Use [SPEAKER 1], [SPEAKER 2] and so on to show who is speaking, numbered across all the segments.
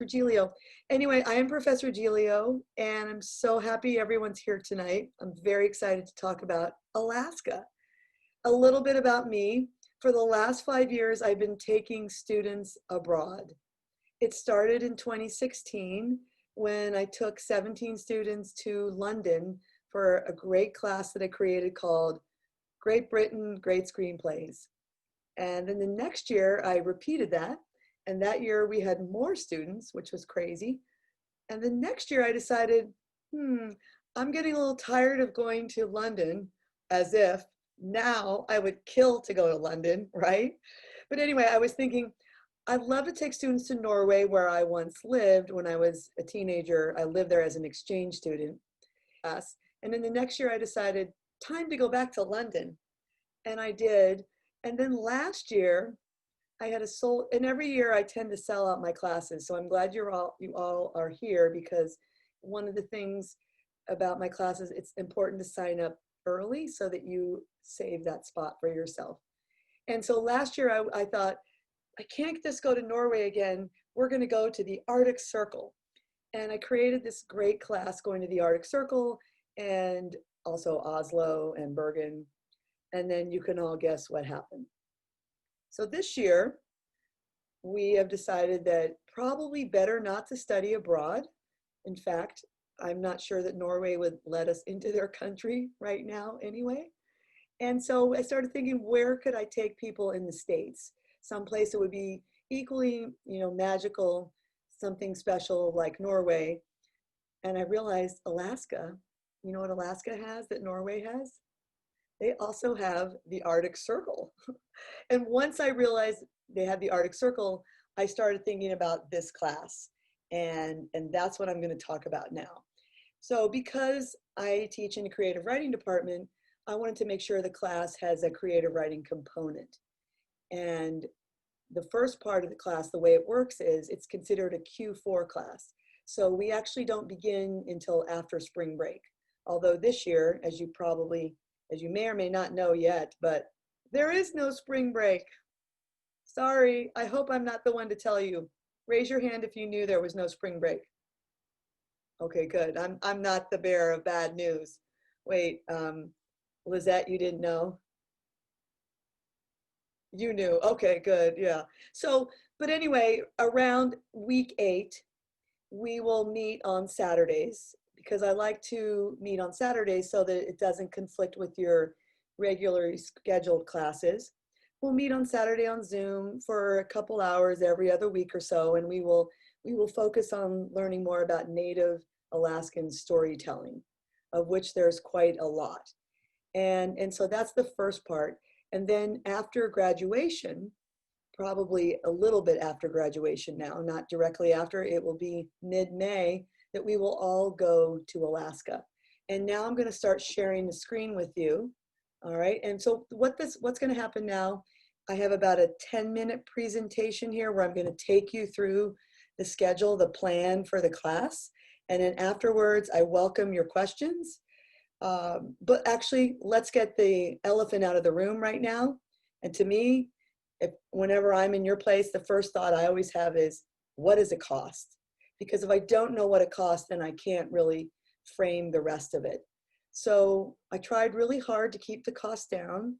[SPEAKER 1] Giglio. Anyway, I am Professor Giglio, and I'm so happy everyone's here tonight. I'm very excited to talk about Alaska. A little bit about me. For the last 5 years, I've been taking students abroad. It started in 2016 when I took 17 students to London for a great class that I created called Great Britain, Great Screenplays. And then the next year, I repeated that. And that year we had more students, which was crazy. And the next year I decided, I'm getting a little tired of going to London, as if now I would kill to go to London, right? But anyway, I was thinking, I'd love to take students to Norway, where I once lived when I was a teenager. I lived there as an exchange student. And then the next year I decided, time to go back to London. And I did. And then last year, I had and every year I tend to sell out my classes. So I'm glad you all are here, because one of the things about my classes, it's important to sign up early so that you save that spot for yourself. And so last year I thought, I can't just go to Norway again. We're going to go to the Arctic Circle. And I created this great class going to the Arctic Circle and also Oslo and Bergen. And then you can all guess what happened. So this year, we have decided that probably better not to study abroad. In fact, I'm not sure that Norway would let us into their country right now anyway. And so I started thinking, where could I take people in the States? Someplace that would be equally, magical, something special like Norway. And I realized Alaska, you know what Alaska has that Norway has? They also have the Arctic Circle. And once I realized they had the Arctic Circle, I started thinking about this class. And that's what I'm going to talk about now. So because I teach in a creative writing department, I wanted to make sure the class has a creative writing component. And the first part of the class, the way it works is it's considered a Q4 class. So we actually don't begin until after spring break. Although this year, as you may or may not know yet, but there is no spring break. Sorry, I hope I'm not the one to tell you. Raise your hand if you knew there was no spring break. Okay, good. I'm not the bearer of bad news. Wait, Lizette, you didn't know? You knew. Okay, good. Yeah. So, but anyway, around week 8, we will meet on Saturdays, because I like to meet on Saturdays so that it doesn't conflict with your regularly scheduled classes. We'll meet on Saturday on Zoom for a couple hours every other week or so, and we will focus on learning more about Native Alaskan storytelling, of which there's quite a lot. And so that's the first part. And then after graduation, probably a little bit after graduation now, not directly after, it will be mid-May, that we will all go to Alaska. And now I'm going to start sharing the screen with you. All right. And so what's going to happen now, I have about a 10-minute presentation here where I'm going to take you through the schedule, the plan for the class. And then afterwards, I welcome your questions. But actually, let's get the elephant out of the room right now. And to me, whenever I'm in your place, the first thought I always have is, what does it cost? Because if I don't know what it costs, then I can't really frame the rest of it. So I tried really hard to keep the cost down,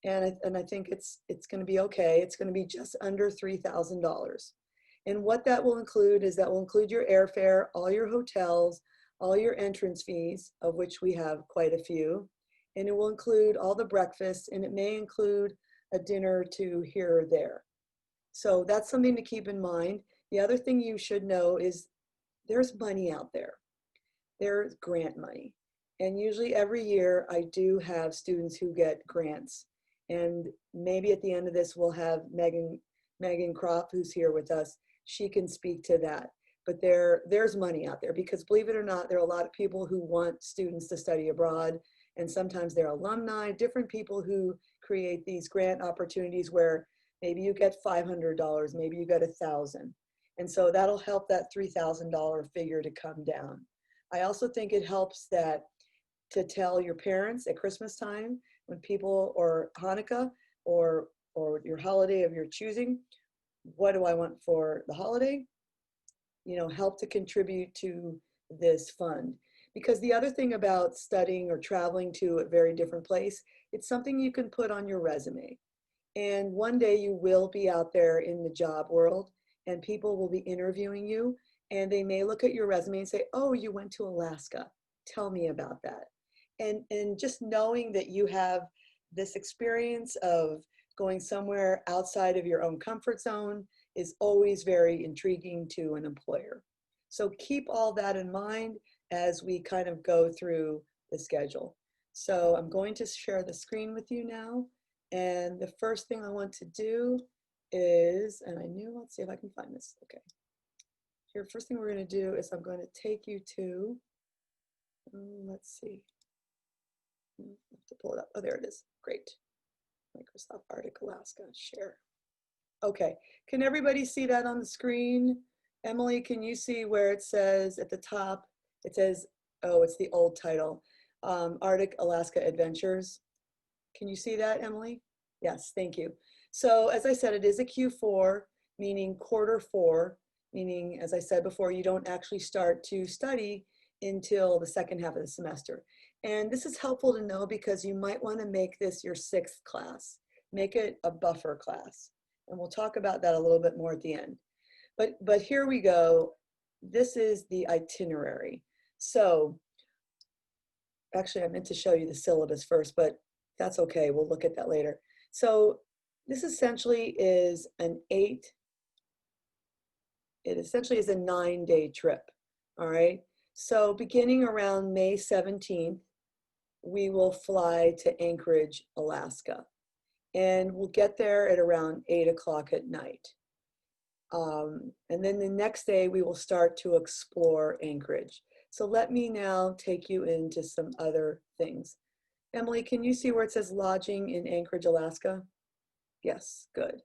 [SPEAKER 1] and I think it's going to be okay. It's going to be just under $3,000. And what that will include is that will include your airfare, all your hotels, all your entrance fees, of which we have quite a few, and it will include all the breakfast, and it may include a dinner or two here or there. So that's something to keep in mind. The other thing you should know is there's money out there. There's grant money. And usually every year I do have students who get grants. And maybe at the end of this, we'll have Megan Croft, who's here with us. She can speak to that. But there's money out there, because believe it or not, there are a lot of people who want students to study abroad. And sometimes they're alumni, different people who create these grant opportunities where maybe you get $500, maybe you get $1,000. And so that'll help that $3,000 figure to come down. I also think it helps to tell your parents at Christmas time, when people, or Hanukkah, or your holiday of your choosing, what do I want for the holiday? help to contribute to this fund. Because the other thing about studying or traveling to a very different place, it's something you can put on your resume. And one day you will be out there in the job world and people will be interviewing you and they may look at your resume and say, oh, you went to Alaska. Tell me about that. And just knowing that you have this experience of going somewhere outside of your own comfort zone is always very intriguing to an employer. So keep all that in mind as we kind of go through the schedule. So I'm going to share the screen with you now. And the first thing I want to do is, let's see if I can find this. Okay. Here, first thing we're going to do is I'm going to take you to, let's see. I have to pull it up. Oh, there it is. Great. Microsoft Arctic Alaska, share. Okay, can everybody see that on the screen? Emily, can you see where it says at the top, it says, oh, it's the old title, Arctic Alaska Adventures. Can you see that, Emily? Yes, thank you. So as I said, it is a Q4, meaning quarter 4, meaning, as I said before, you don't actually start to study until the second half of the semester. And this is helpful to know because you might want to make this your 6th class. Make it a buffer class. And we'll talk about that a little bit more at the end. But here we go. This is the itinerary. So actually I meant to show you the syllabus first, but that's okay. We'll look at that later. So this essentially is it essentially is a 9-day trip. All right. So beginning around May 17th, we will fly to Anchorage, Alaska. And we'll get there at around 8 o'clock at night. And then the next day we will start to explore Anchorage. So let me now take you into some other things. Emily, can you see where it says lodging in Anchorage, Alaska? Yes, good.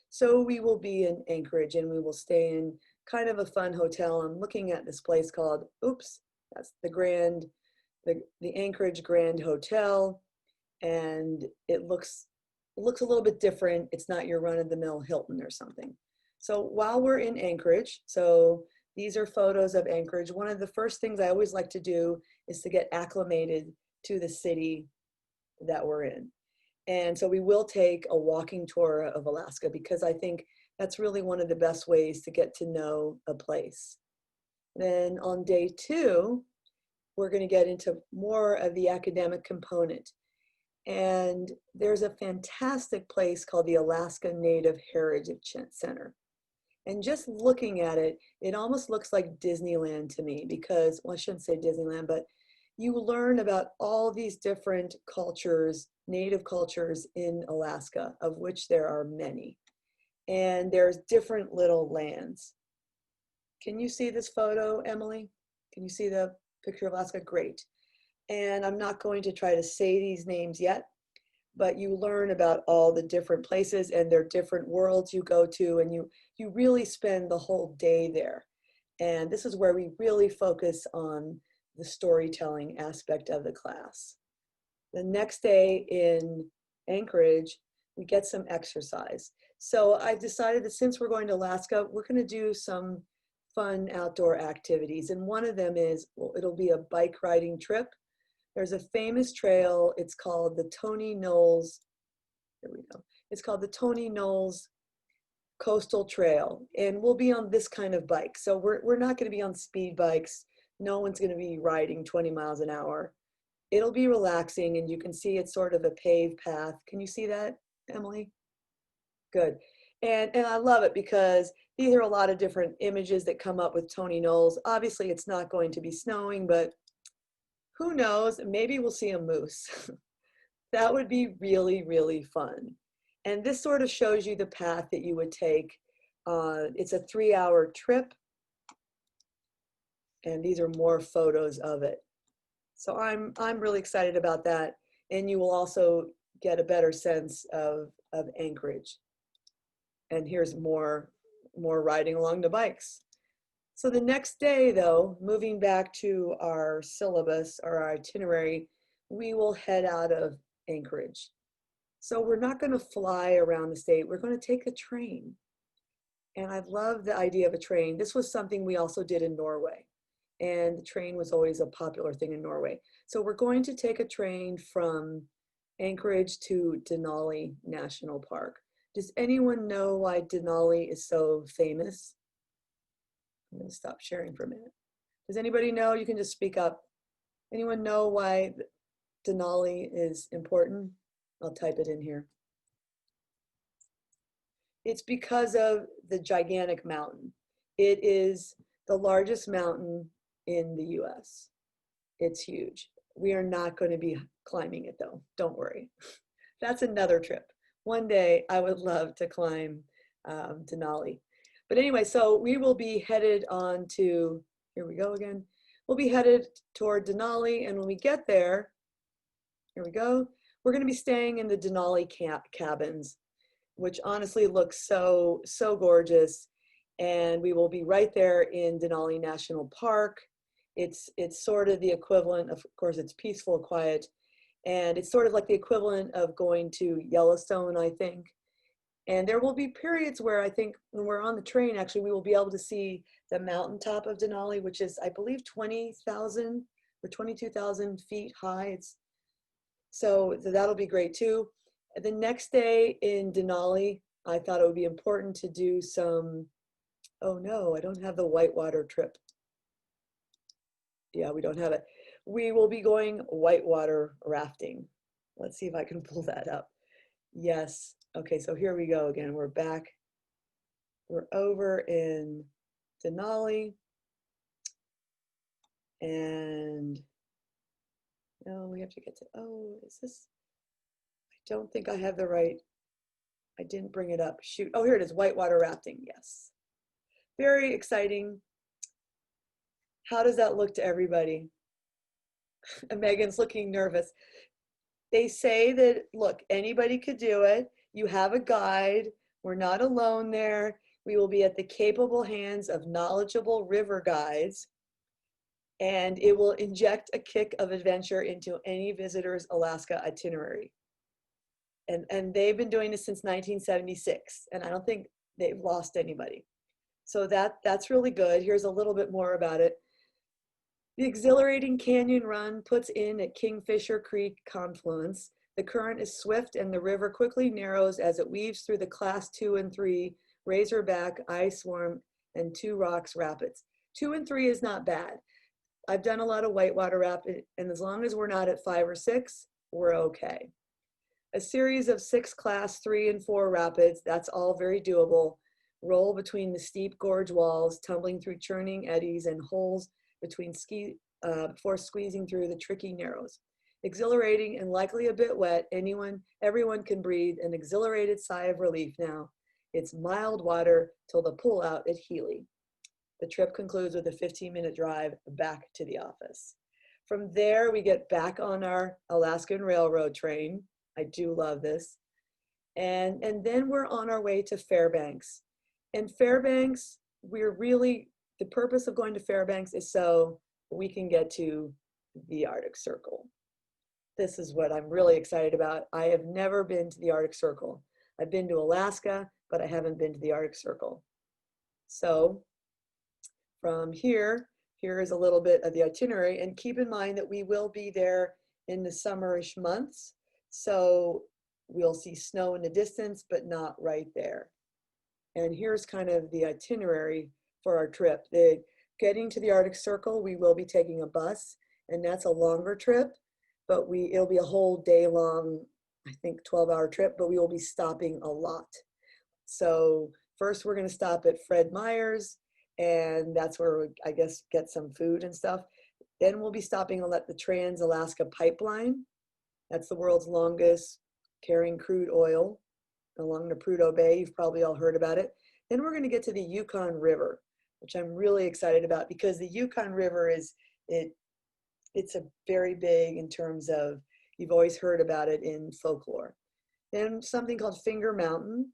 [SPEAKER 1] So we will be in Anchorage and we will stay in kind of a fun hotel. I'm looking at this place called, that's the Anchorage Grand Hotel. And it looks a little bit different. It's not your run-of-the-mill Hilton or something. So while we're in Anchorage, so these are photos of Anchorage. One of the first things I always like to do is to get acclimated to the city that we're in. And so we will take a walking tour of Alaska because I think that's really one of the best ways to get to know a place. Then on day 2, we're going to get into more of the academic component. And there's a fantastic place called the Alaska Native Heritage Center. And just looking at it, it almost looks like Disneyland to me because, well, I shouldn't say Disneyland, but you learn about all these different cultures, native cultures in Alaska, of which there are many. And there's different little lands. Can you see this photo, Emily? Can you see the picture of Alaska? Great. And I'm not going to try to say these names yet, but you learn about all the different places and their different worlds you go to, and you really spend the whole day there. And this is where we really focus on the storytelling aspect of the class. The next day in Anchorage, we get some exercise. So I decided that since we're going to Alaska, we're going to do some fun outdoor activities. And one of them is, well, it'll be a bike riding trip. There's a famous trail. It's called the Tony Knowles. Here we go. It's called the Tony Knowles Coastal Trail. And we'll be on this kind of bike. So we're not going to be on speed bikes. No one's going to be riding 20 miles an hour. It'll be relaxing and you can see it's sort of a paved path. Can you see that, Emily? Good. And I love it because these are a lot of different images that come up with Tony Knowles. Obviously, it's not going to be snowing, but who knows? Maybe we'll see a moose. That would be really, really fun. And this sort of shows you the path that you would take. It's a 3-hour trip. And these are more photos of it. So I'm really excited about that. And you will also get a better sense of Anchorage. And here's more riding along the bikes. So the next day, though, moving back to our syllabus or our itinerary, we will head out of Anchorage. So we're not going to fly around the state. We're going to take a train. And I love the idea of a train. This was something we also did in Norway. And the train was always a popular thing in Norway. So we're going to take a train from Anchorage to Denali National Park. Does anyone know why Denali is so famous? I'm going to stop sharing for a minute. Does anybody know? You can just speak up. Anyone know why Denali is important? I'll type it in here. It's because of the gigantic mountain. It is the largest mountain in the US. It's huge. We are not going to be climbing it though. Don't worry. That's another trip. One day I would love to climb Denali. But anyway, so we will be headed on to, here we go again. We'll be headed toward Denali, and when we get there, here we go, we're going to be staying in the Denali cabins, which honestly looks so gorgeous. And we will be right there in Denali National Park. It's sort of the equivalent of course, it's peaceful, quiet, and it's sort of like the equivalent of going to Yellowstone, I think. And there will be periods where I think when we're on the train, actually, we will be able to see the mountaintop of Denali, which is, I believe, 20,000 or 22,000 feet high. So that'll be great too. The next day in Denali, I thought it would be important to do some, oh no, I don't have the whitewater trip. Yeah, we don't have it. We will be going whitewater rafting. Let's see if I can pull that up. Yes. Okay, so here we go again. We're back. We're over in Denali. And no, we have to get to, oh, is this? I don't think I have the right, I didn't bring it up. Shoot. Oh, here it is, whitewater rafting. Yes. Very exciting. How does that look to everybody? And Megan's looking nervous. They say that, look, anybody could do it. You have a guide. We're not alone there. We will be at the capable hands of knowledgeable river guides, and it will inject a kick of adventure into any visitor's Alaska itinerary. And they've been doing this since 1976, and I don't think they've lost anybody. So that's really good. Here's a little bit more about it. The Exhilarating Canyon Run puts in at Kingfisher Creek confluence. The current is swift and the river quickly narrows as it weaves through the class 2 and 3 Razorback, Ice Worm, and Two Rocks Rapids. 2 and 3 is not bad. I've done a lot of whitewater rapid, and as long as we're not at 5 or 6, we're okay. A series of 6 class 3 and 4 rapids, that's all very doable, roll between the steep gorge walls, tumbling through churning eddies and holes between before squeezing through the tricky narrows. Exhilarating and likely a bit wet, everyone can breathe an exhilarated sigh of relief now. It's mild water till the pull out at Healy. The trip concludes with a 15-minute drive back to the office. From there, we get back on our Alaskan Railroad train. I do love this. And then we're on our way to Fairbanks. And Fairbanks, the purpose of going to Fairbanks is so we can get to the Arctic Circle. This is what I'm really excited about. I have never been to the Arctic Circle. I've been to Alaska, but I haven't been to the Arctic Circle. So from here is a little bit of the itinerary, and keep in mind that we will be there in the summerish months. So we'll see snow in the distance, but not right there. And here's kind of the itinerary for our trip. Getting to the Arctic Circle, we will be taking a bus, and that's a longer trip, but it'll be a whole day long, I think 12-hour trip, but we will be stopping a lot. So first we're gonna stop at Fred Meyer's, and that's where we, I guess, get some food and stuff. Then we'll be stopping at the Trans-Alaska Pipeline. That's the world's longest carrying crude oil along the Prudhoe Bay. You've probably all heard about it. Then we're going to get to the Yukon River, which I'm really excited about because the Yukon River it's a very big in terms of, you've always heard about it in folklore. Then something called Finger Mountain,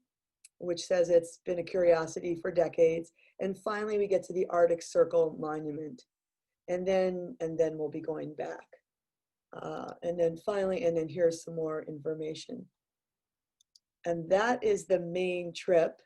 [SPEAKER 1] which says it's been a curiosity for decades. And finally, we get to the Arctic Circle Monument. And then we'll be going back. And then here's some more information. And that is the main trip.